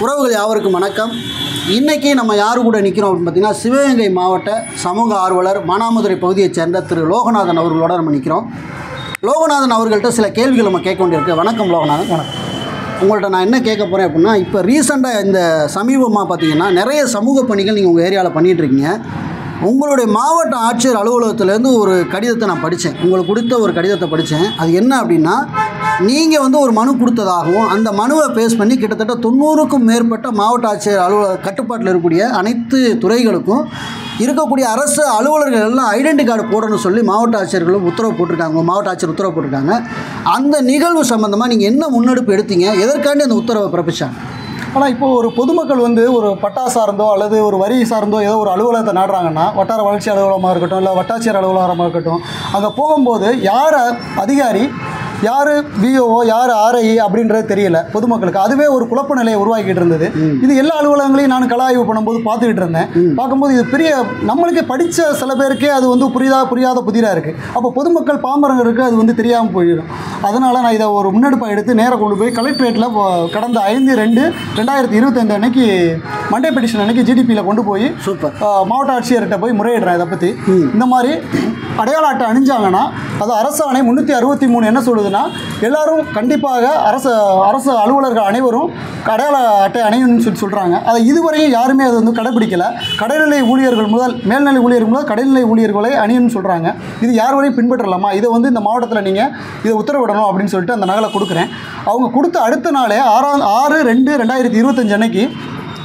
உறவுகள் யாவருக்கும் வணக்கம். இன்றைக்கி நம்ம யார் கூட நிற்கிறோம் அப்படின்னு பார்த்தீங்கன்னா, சிவகங்கை மாவட்ட சமூக ஆர்வலர் மானாமதுரை பகுதியைச் சேர்ந்த திரு லோகநாதன் அவர்களோட நம்ம நிற்கிறோம். லோகநாதன் அவர்கள்ட்ட சில கேள்விகள் நம்ம கேட்க வேண்டியிருக்கு. வணக்கம் லோகநாதன். வணக்கம். உங்கள்கிட்ட நான் என்ன கேட்க போகிறேன் அப்படின்னா, இப்போ ரீசெண்டாக இந்த சமீபமாக பார்த்தீங்கன்னா நிறைய சமூக பணிகள் நீங்கள் உங்கள் ஏரியாவில் பண்ணிகிட்ருக்கீங்க. உங்களுடைய மாவட்ட ஆட்சியர் அலுவலகத்திலேருந்து ஒரு கடிதத்தை நான் படித்தேன். உங்களுக்கு கொடுத்த ஒரு கடிதத்தை படித்தேன். அது என்ன அப்படின்னா, நீங்கள் ஒரு மனு கொடுத்ததாகவும் அந்த மனுவை பேஸ் பண்ணி கிட்டத்தட்ட 90க்கும் மேற்பட்ட மாவட்ட ஆட்சியர் அலுவலக கட்டுப்பாட்டில் இருக்கக்கூடிய அனைத்து துறைகளுக்கும் இருக்கக்கூடிய அரசு அலுவலர்கள் எல்லாம் ஐடென்டி கார்டு போடணும்னு சொல்லி மாவட்ட ஆட்சியர்களும் உத்தரவு போட்டிருக்காங்க. மாவட்ட ஆட்சியர் உத்தரவு போட்டிருக்காங்க. அந்த நிகழ்வு சம்மந்தமாக நீங்கள் என்ன முன்னெடுப்பு எடுத்தீங்க? எதற்காண்டி அந்த உத்தரவை பிறப்பிச்சாங்க? ஆனால் இப்போது ஒரு பொதுமக்கள் ஒரு பட்டா சார்ந்தோ அல்லது ஒரு வரி சார்ந்தோ ஏதோ ஒரு அலுவலகத்தை நாடுறாங்கன்னா, வட்டார வளர்ச்சி அலுவலகமாக இருக்கட்டும், இல்லை வட்டாட்சியர் அலுவலகமாக இருக்கட்டும், அங்கே போகும்போது யார் அதிகாரி, யார் விஓஓ, யார் ஆர்ஐ அப்படின்றது தெரியல பொதுமக்களுக்கு. அதுவே ஒரு குழப்ப நிலையை உருவாக்கிட்டு இருந்தது. இது எல்லா அலுவலகங்களையும் நான் கலாய்வு பண்ணும்போது பார்த்துக்கிட்டு இருந்தேன். பார்க்கும்போது இது பெரிய நம்மளுக்கு படித்த சில பேருக்கே அது புரியாத புதிராக இருக்குது. அப்போ பொதுமக்கள் பாமரங்களுக்கு அது தெரியாமல் போயிடும். அதனால் நான் இதை ஒரு முன்னெடுப்பாக எடுத்து நேராக கொண்டு போய் கலெக்டரேட்டில் கடந்த 5/2/2025 அன்னைக்கு மண்டே பெட்டிஷன் அன்னைக்கு ஜிடிபியில் கொண்டு போய் மாவட்ட ஆட்சியர்கிட்ட போய் முறையிடுறேன். இதை பற்றி இந்த மாதிரி அடையாள அட்டை அணிஞ்சாங்கன்னா, அது அரசாணை 363 என்ன சொல்லுதுன்னா, எல்லாரும் கண்டிப்பாக அரசு அலுவலர்கள் அனைவரும் அடையாள அட்டை அணியணும்னு சொல்கிறாங்க. அதை இதுவரையும் யாருமே அது கடைபிடிக்கலை. கடைநிலை ஊழியர்கள் முதல் மேல்நிலை ஊழியர்கள் முதல் கடைநிலை ஊழியர்களை அணியணும்னு சொல்கிறாங்க. இது யார் வரையும் பின்பற்றலாமா? இதை இந்த மாவட்டத்தில் நீங்கள் இதை உத்தரவிடணும் அப்படின்னு சொல்லிட்டு அந்த நகலை கொடுக்குறேன். அவங்க கொடுத்த அடுத்த நாளே 6/2/2025 அன்னைக்கு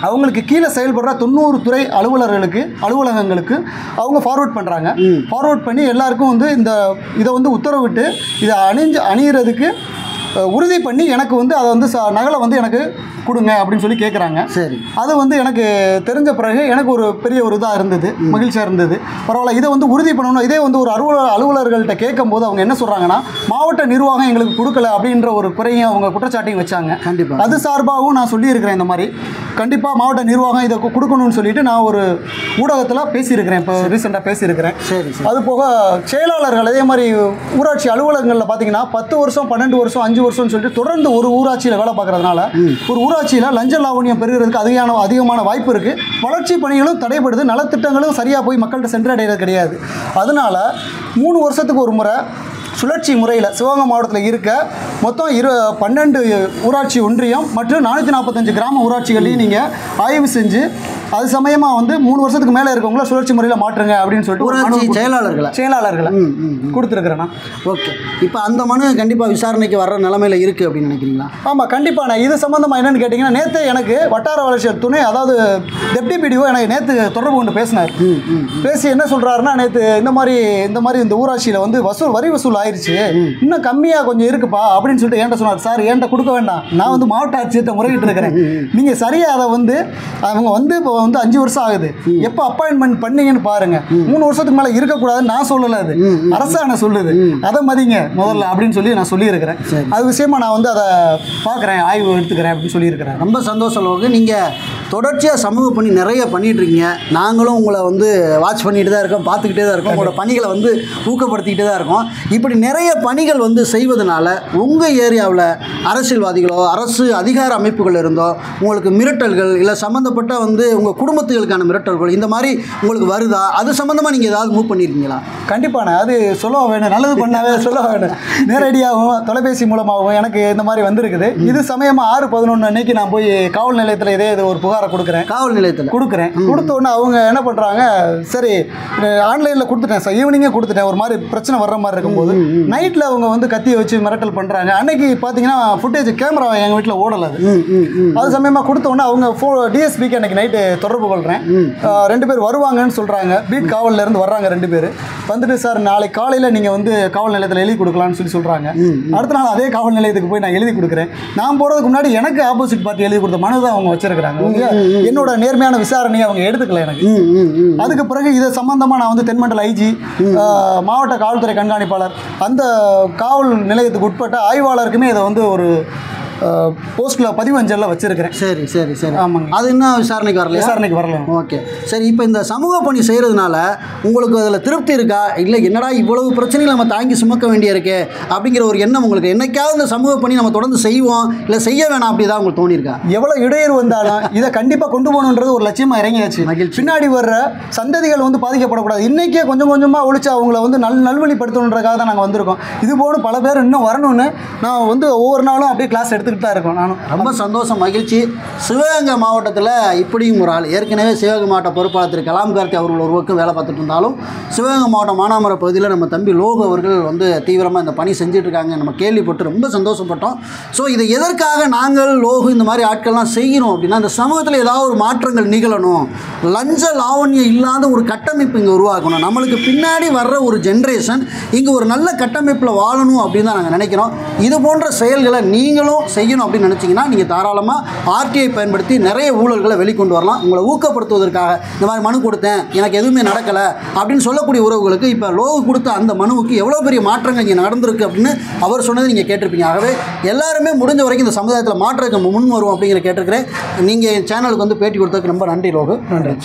அவங்களுக்கு கீழே செயல்படுற 90 துறை அலுவலகங்களுக்கு அவங்க ஃபார்வர்ட் பண்ணுறாங்க. ஃபார்வர்ட் பண்ணி எல்லாருக்கும் இதை உத்தரவிட்டு இதை அணிகிறதுக்கு உறுதி பண்ணி எனக்கு அதை நகலை எனக்கு கொடுங்க அப்படின்னு சொல்லி கேட்குறாங்க. சரி, அது எனக்கு தெரிஞ்ச பிறகு எனக்கு ஒரு பெரிய ஒரு இதாக இருந்தது, மகிழ்ச்சியாக இருந்தது. பரவாயில்ல, இதை உறுதி பண்ணணும். இதே ஒரு அலுவலர்கள்ட்ட கேட்கும்போது அவங்க என்ன சொல்கிறாங்கன்னா, மாவட்ட நிர்வாகம் எங்களுக்கு கொடுக்கல அப்படின்ற ஒரு குறையும் அவங்க குற்றச்சாட்டையும் வச்சாங்க. கண்டிப்பாக அது சார்பாகவும் நான் சொல்லியிருக்கிறேன். இந்த மாதிரி கண்டிப்பாக மாவட்ட நிர்வாகம் இதை கொடுக்கணும்னு சொல்லிட்டு நான் ஒரு ஊடகத்தில் பேசியிருக்கிறேன். இப்போ ரீசெண்டாக பேசியிருக்கிறேன். சரி, அது போக செயலாளர்கள் அதே மாதிரி ஊராட்சி அலுவலகங்களில் பார்த்தீங்கன்னா 10 வருஷம் 12 வருஷம் 5 வருஷம்னு சொல்லிட்டு தொடர்ந்து ஒரு ஊராட்சியில் வேலை பார்க்குறதுனால ஒரு ஊராட்சியில் லஞ்ச லாவணியம் பெறுகிறதுக்கு அதிகமான வாய்ப்பு இருக்குது. வளர்ச்சி பணிகளும் தடைபடுது, நலத்திட்டங்களும் சரியாக போய் மக்கள்கிட்ட சென்றடைகிறது கிடையாது. அதனால் 3 வருஷத்துக்கு ஒரு முறை சுழற்சி முறையில் சிவகங்கை மாவட்டத்தில் இருக்க மொத்தம் 12 ஊராட்சி ஒன்றியம் மற்றும் 445 கிராம ஊராட்சிகளையும் நீங்கள் ஆய்வு செஞ்சு அது சமயமாக 3 வருஷத்துக்கு மேலே இருக்கவங்கள சுழற்சி முறையில் மாற்றுங்க அப்படின்னு சொல்லிட்டு ஊராட்சி செயலாளர்களை கொடுத்துருக்குறேன்னா. ஓகே, இப்போ அந்த மனு கண்டிப்பாக விசாரணைக்கு வர்ற நிலைமையில் இருக்குது அப்படின்னு நினைக்கிறீங்களா? ஆமாம், கண்டிப்பாக. நான் இது சம்மந்தமாக என்னென்னு கேட்டிங்கன்னா, நேற்று எனக்கு வட்டார வளர்ச்சி துணை அதாவது டெப்டி பிடிஓ எனக்கு நேற்று தொடர்பு கொண்டு பேசினார். பேசி என்ன சொல்கிறாருன்னா, நேற்று இந்த மாதிரி இந்த ஊராட்சியில் வரி வசூல் ஆயிடுச்சு, இன்னும் கம்மியாக கொஞ்சம் இருக்குப்பா அப்படின்னு சொல்லிட்டு என்கிட்ட சொன்னார். சார், என்கிட்ட கொடுக்க வேண்டாம், நான் மாவட்ட ஆட்சியர்கிட்ட முறையிட்டு இருக்கிறேன். நீங்கள் சரியாக அதை அவங்க இப்போ 5 வருஷம் ஆகுது, எப்போ அப்பாயின்மெண்ட் பண்ணீங்கன்னு பாருங்க. 3 வருஷத்துக்கு மேலே இருக்கக்கூடாதுன்னு நான் சொல்லலை, அது அரசாணை சொல்லுது. அதை மதிங்க முதல்ல அப்படின்னு சொல்லி நான் சொல்லியிருக்கிறேன். அது விஷயமா நான் அதை பார்க்குறேன், ஆய்வு எடுத்துக்கிறேன் அப்படின்னு சொல்லியிருக்கிறேன். ரொம்ப சந்தோஷம் லோகு. நீங்கள் தொடர்ச்சியாக சமூக பணி நிறைய பண்ணிகிட்ருக்கீங்க. நாங்களும் உங்களை வாட்ச் பண்ணிட்டு தான் இருக்கோம், பார்த்துக்கிட்டே தான் இருக்கோம். உங்களோட பணிகளை ஊக்கப்படுத்திக்கிட்டே தான் இருக்கோம். இப்படி நிறைய பணிகள் செய்வதனால உங்கள் ஏரியாவில் அரசியல்வாதிகளோ அரசு அதிகார அமைப்புகள் இருந்தோ உங்களுக்கு மிரட்டல்கள் இல்லை சம்மந்தப்பட்ட உங்கள் குடும்பத்துகளுக்கான மிரட்டல்கள் இந்த மாதிரி உங்களுக்கு வருதா? அது சம்மந்தமாக நீங்கள் ஏதாவது மூவ் பண்ணியிருக்கீங்களா? கண்டிப்பாக. அது சொல்ல வேணும், நல்லது பண்ணாவே சொல்ல வேணும். நேரடியாகவும் தொலைபேசி மூலமாகவும் எனக்கு இந்த மாதிரி வந்திருக்குது. இது சமயமாக 6/11 அன்னைக்கு நான் போய் காவல் நிலையத்தில் இது ஒரு புகாரை கொடுக்குறேன். காவல் நிலையத்தில் கொடுத்த உடனே அவங்க என்ன பண்ணுறாங்க, சரி ஆன்லைனில் கொடுத்துட்டேன் சார், ஈவினிங்கே கொடுத்துட்டேன். ஒரு மாதிரி பிரச்சனை வர்ற மாதிரி இருக்கும்போது நைட்டில் அவங்க கத்தியை வச்சு மிரட்டல் பண்ணுறாங்க. அன்னைக்கு பார்த்தீங்கன்னா ஃபுட்டேஜ் கேமரா எங்கள் வீட்டில் ஓடலை. அது சமயமாக கொடுத்த உடனே அவங்க டிஎஸ்பிக்கு அன்னைக்கு நைட்டு தொடர்பு கொள்கிறேன். 2 பேர் வருவாங்கன்னு சொல்கிறாங்க. பீட் காவல்லேருந்து வர்றாங்க 2 பேர். வந்துட்டு சார், நாளைக்கு காலையில் நீங்கள் காவல் நிலையத்தில் எழுதி கொடுக்கலான்னு சொல்கிறாங்க. அடுத்த நாள் அதே காவல் நிலையத்துக்கு போய் நான் எழுதி கொடுக்குறேன். நான் போகிறதுக்கு முன்னாடி எனக்கு ஆப்போசிட் பார்ட்டி எழுதி கொடுத்த மனு தான் அவங்க வச்சிருக்கிறாங்க. என்னோட நேர்மையான விசாரணையை அவங்க எடுத்துக்கல எனக்கு. அதுக்கு பிறகு இதை சம்பந்தமாக நான் தென்மண்டல ஐஜி, மாவட்ட காவல்துறை கண்காணிப்பாளர், அந்த காவல் நிலையத்துக்கு உட்பட்ட ஆய்வாளருக்குமே இதை ஒரு போஸ்ட்டில் பதிவஞ்சலில் வச்சுருக்கிறேன். சரி சரி சரி. ஆமாங்க. அது இன்னும் விசாரணைக்கு வரல? விசாரணைக்கு வரல. ஓகே சரி. இப்போ இந்த சமூக பணி செய்கிறதுனால உங்களுக்கு அதில் திருப்தி இருக்கா? இல்லை என்னடா இவ்வளவு பிரச்சனைகளை நம்ம தாங்கி சுமக்க வேண்டியிருக்கே அப்படிங்கிற ஒரு எண்ணம் உங்களுக்கு என்னைக்காவது இந்த சமூக பணி நம்ம தொடர்ந்து செய்வோம் இல்லை செய்ய வேணாம் அப்படி தான் உங்களுக்கு தோணியிருக்கா? எவ்வளோ இடையூறு வந்தாலும் இதை கண்டிப்பாக கொண்டு போகணுன்றது ஒரு லட்சியமாக இறங்கியாச்சு. பின்னாடி வர்ற சந்ததிகள் வந்து பாதிக்கப்படக்கூடாது. இன்றைக்கே கொஞ்சம் கொஞ்சமாக ஒழிச்சு அவங்கள வந்து நல்வழிப்படுத்தணுன்றதுக்காக தான் நாங்கள் வந்திருக்கோம். இது போல பல பேர் இன்னும் வரணும்னு நான் வந்து ஒவ்வொரு நாளும் அப்படியே கிளாஸ் எடுத்துக்கிட்டு தான் இருக்கோம். நானும் ரொம்ப சந்தோஷம், மகிழ்ச்சி. சிவகங்கை மாவட்டத்தில் இப்படியும் ஒரு ஆள் ஏற்கனவே சிவகங்கை மாவட்ட பொறுப்பாளர் திரு கலாம் கார்த்தி அவர்கள் ஒரு பக்கம் வேலை பார்த்துட்டு இருந்தாலும் சிவகங்கை மாவட்டம் மானாமரம் பகுதியில் நம்ம தம்பி லோகு அவர்கள் வந்து தீவிரமாக இந்த பணி செஞ்சுட்டு இருக்காங்க. நம்ம கேள்விப்பட்டு ரொம்ப சந்தோஷப்பட்டோம். ஸோ இதை எதற்காக நாங்கள் லோகு இந்த மாதிரி ஆட்கள்லாம் செய்கிறோம் அப்படின்னா, இந்த சமூகத்தில் ஏதாவது ஒரு மாற்றங்கள் நிகழணும், லஞ்ச லாவண்யம் இல்லாத ஒரு கட்டமைப்பு இங்கே உருவாக்கணும், நம்மளுக்கு பின்னாடி வர்ற ஒரு ஜென்ரேஷன் இங்கே ஒரு நல்ல கட்டமைப்பில் வாழணும் அப்படின்னு தான் நாங்கள் நினைக்கிறோம். இது போன்ற செயல்களை நீங்களும் செய்யணும் அப்படின்னு நினச்சிங்கன்னா நீங்கள் தாராளமாக ஆர்டிஐ பயன்படுத்தி நிறைய ஊழல்களை வெளிக்கொண்டு வரலாம். உங்களை ஊக்கப்படுத்துவதற்காக இந்த மாதிரி மனு கொடுத்தேன் எனக்கு எதுவுமே நடக்கலை அப்படின்னு சொல்லக்கூடிய உறவுகளுக்கு இப்போ லோகு கொடுத்த அந்த மனுவுக்கு எவ்வளோ பெரிய மாற்றங்கள் இங்கே நடந்திருக்கு அப்படின்னு அவர் சொன்னது நீங்கள் கேட்டிருப்பீங்க. ஆகவே எல்லாருமே முடிஞ்ச வரைக்கும் இந்த சமுதாயத்தில் மாற்றத்துக்கு முன் வருவோம் அப்படிங்கிற கேட்டிருக்கிறேன். நீங்கள் என் சேனலுக்கு வந்து பேட்டி கொடுத்ததுக்கு ரொம்ப நன்றி லோகு. நன்றி.